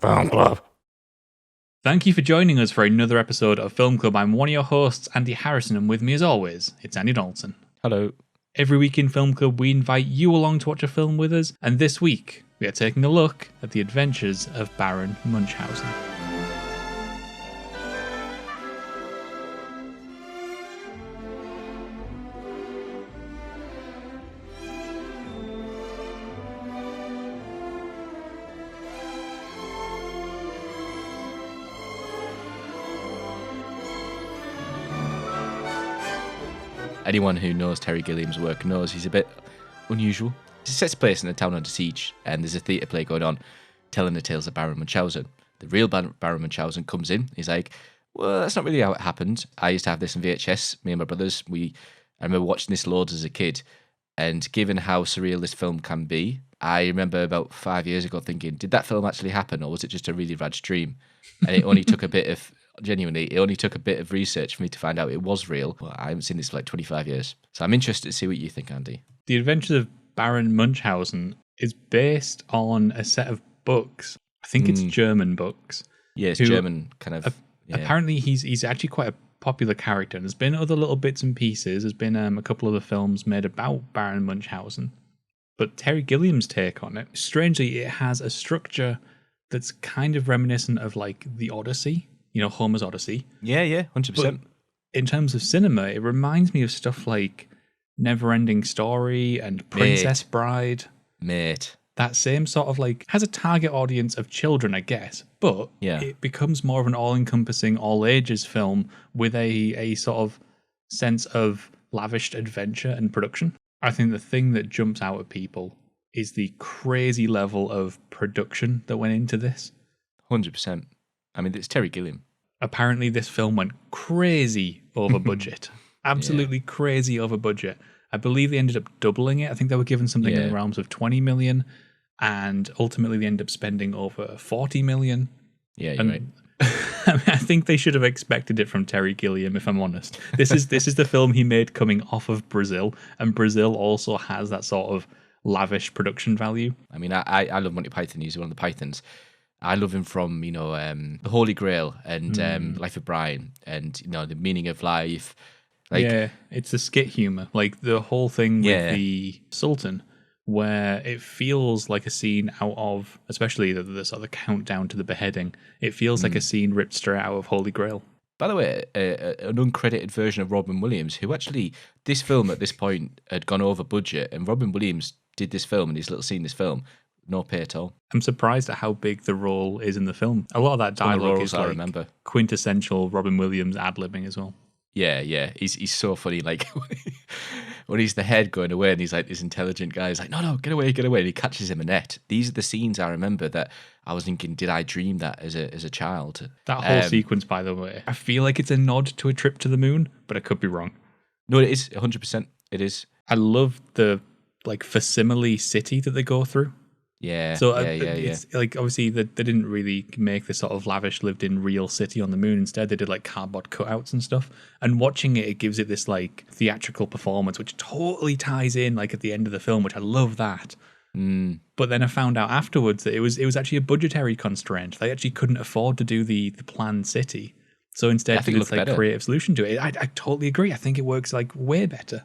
Film Club. Thank you for joining us for another episode of Film Club. I'm one of your hosts, Andy Harrison, and with me as always, it's Andy Donaldson. Hello. Every week in Film Club, we invite you along to watch a film with us, and this week, we are taking a look at the adventures of Baron Munchausen. Anyone who knows Terry Gilliam's work knows he's a bit unusual. He sets place in a town under siege, and there's a theatre play going on, telling the tales of Baron Munchausen. The real Baron Munchausen comes in. He's like, well, that's not really how it happened. I used to have this in VHS, me and my brothers. I remember watching this loads as a kid, and given how surreal this film can be, I remember about 5 years ago thinking, did that film actually happen, or was it just a really rad dream? And it only took a bit of... Genuinely, it only took a bit of research for me to find out it was real. Well, I haven't seen this for like 25 years. So I'm interested to see what you think, Andy. The Adventures of Baron Munchausen is based on a set of books. I think it's German books. Yeah, it's German kind of... Apparently, he's actually quite a popular character. And there's been other little bits and pieces. There's been a couple of the films made about Baron Munchausen. But Terry Gilliam's take on it, strangely, it has a structure that's kind of reminiscent of like the Odyssey. You know, Homer's Odyssey. Yeah, 100%. But in terms of cinema, it reminds me of stuff like Neverending Story and Princess Bride. Mate. That same sort of like, has a target audience of children, I guess, but it becomes more of an all-encompassing, all-ages film with a sort of sense of lavished adventure and production. I think the thing that jumps out at people is the crazy level of production that went into this. 100%. I mean, it's Terry Gilliam. Apparently, this film went crazy over budget. Absolutely crazy over budget. I believe they ended up doubling it. I think they were given something in the realms of 20 million, and ultimately they ended up spending over 40 million. Yeah, you're right. I think they should have expected it from Terry Gilliam, if I'm honest. This is the film he made coming off of Brazil, and Brazil also has that sort of lavish production value. I mean, I love Monty Python. He's one of the Pythons. I love him from, The Holy Grail and Life of Brian and, The Meaning of Life. Like, it's the skit humor. Like the whole thing with the Sultan, where it feels like a scene out of, especially the sort of countdown to the beheading, it feels like a scene ripped straight out of Holy Grail. By the way, an uncredited version of Robin Williams, who actually, this film at this point had gone over budget, and Robin Williams did this film and his little scene in this film. No pay at all. I'm surprised at how big the role is in the film. A lot of that dialogue is like quintessential Robin Williams ad-libbing as well. Yeah. He's so funny. Like when he's the head going away and he's like this intelligent guy. He's like, no, get away. And he catches him a net. These are the scenes I remember that I was thinking, did I dream that as a child? That whole sequence, by the way, I feel like it's a nod to A Trip to the Moon, but I could be wrong. No, it is 100%. It is. I love the like facsimile city that they go through. Yeah. So it's like obviously they didn't really make the sort of lavish lived-in real city on the moon. Instead, they did like cardboard cutouts and stuff. And watching it gives it this like theatrical performance, which totally ties in like at the end of the film, which I love that. But then I found out afterwards that it was actually a budgetary constraint. They actually couldn't afford to do the planned city. So instead, did this like creative solution to it. I totally agree. I think it works like way better.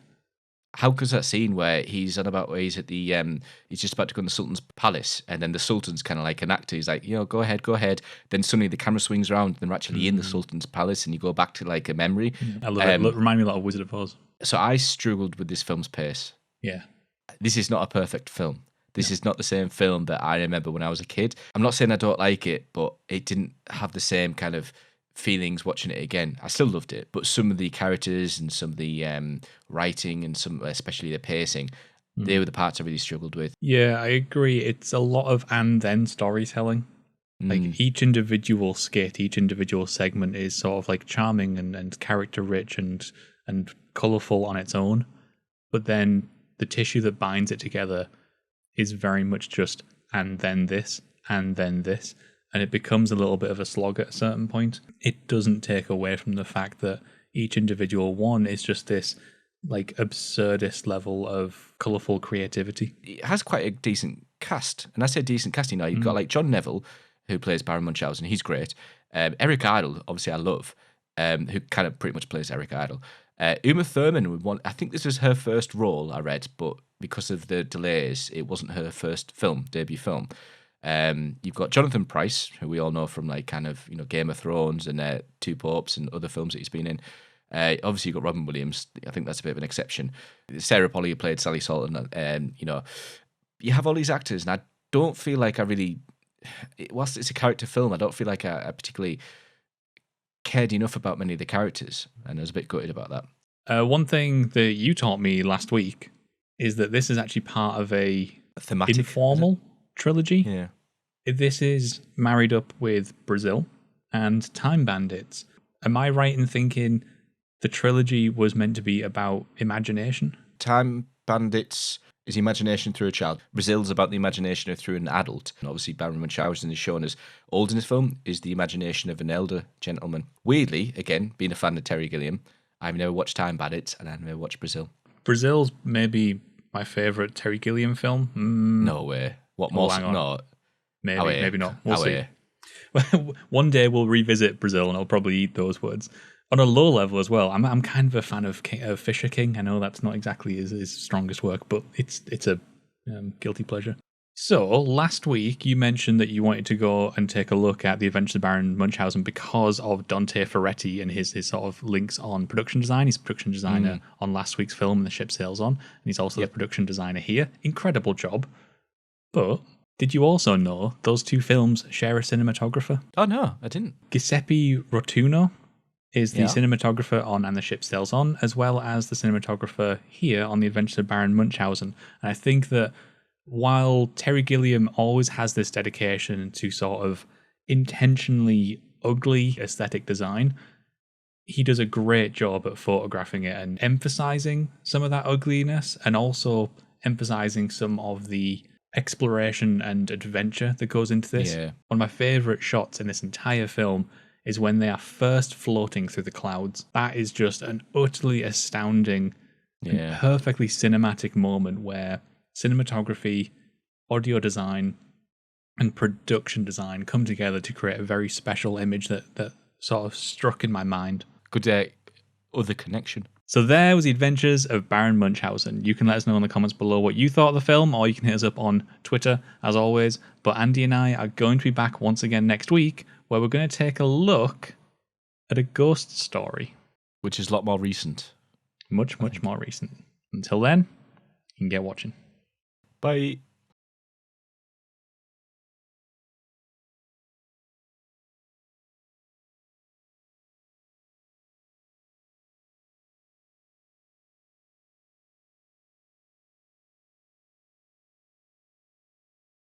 How goes that scene where he's on about where he's at the he's just about to go in the Sultan's palace, and then the Sultan's kind of like an actor. He's like, go ahead. Then suddenly the camera swings around, and they're actually in the Sultan's palace, and you go back to like a memory. I love it. Remind me a lot of Wizard of Oz. So I struggled with this film's pace. Yeah, this is not a perfect film. This is not the same film that I remember when I was a kid. I'm not saying I don't like it, but it didn't have the same kind of feelings watching it again. I still loved it, but some of the characters and some of the writing and some, especially the pacing, they were the parts I really struggled with. Yeah, I agree. It's a lot of and then storytelling. Like each individual skit, each individual segment is sort of like charming and character rich and colourful on its own. But then the tissue that binds it together is very much just and then this and then this. And it becomes a little bit of a slog at a certain point. It doesn't take away from the fact that each individual one is just this like absurdist level of colourful creativity. It has quite a decent cast. And I say decent cast, you've got like John Neville, who plays Baron Munchausen. He's great. Eric Idle, obviously I love, who kind of pretty much plays Eric Idle. Uma Thurman, I think this was her first role, I read, but because of the delays, it wasn't her first debut film. You've got Jonathan Pryce, who we all know from like kind of Game of Thrones and Two Popes and other films that he's been in. Obviously, you've got Robin Williams. I think that's a bit of an exception. Sarah Polley, who played Sally Salton. You have all these actors, and I don't feel like I really, whilst it's a character film, I don't feel like I particularly cared enough about many of the characters, and I was a bit gutted about that. One thing that you taught me last week is that this is actually part of a thematic informal trilogy. Yeah. This is married up with Brazil and Time Bandits. Am I right in thinking the trilogy was meant to be about imagination? Time Bandits is imagination through a child. Brazil's about the imagination through an adult. And obviously, Baron Munchausen is shown as old in this film, is the imagination of an elder gentleman. Weirdly, again, being a fan of Terry Gilliam, I've never watched Time Bandits and I've never watched Brazil. Brazil's maybe my favourite Terry Gilliam film. No way. What more? No. Maybe not. We'll see. One day we'll revisit Brazil and I'll probably eat those words. On a low level as well, I'm kind of a fan of Fisher King. I know that's not exactly his strongest work, but it's a guilty pleasure. So last week you mentioned that you wanted to go and take a look at The Adventures of Baron Munchausen because of Dante Ferretti and his sort of links on production design. He's a production designer on last week's film, The Ship Sails On, and he's also the production designer here. Incredible job. But did you also know those two films share a cinematographer? Oh no, I didn't. Giuseppe Rotuno is the cinematographer on And the Ship Sails On, as well as the cinematographer here on The Adventures of Baron Munchausen. And I think that while Terry Gilliam always has this dedication to sort of intentionally ugly aesthetic design, he does a great job at photographing it and emphasizing some of that ugliness and also emphasizing some of the exploration and adventure that goes into this. Yeah. One of my favorite shots in this entire film is when they are first floating through the clouds. That is just an utterly astounding and perfectly cinematic moment where cinematography, audio design, and production design come together to create a very special image that sort of struck in my mind. Good other connection. So there was The Adventures of Baron Munchausen. You can let us know in the comments below what you thought of the film, or you can hit us up on Twitter, as always. But Andy and I are going to be back once again next week, where we're going to take a look at a ghost story. Which is a lot more recent. Much more recent. Until then, you can get watching. Bye.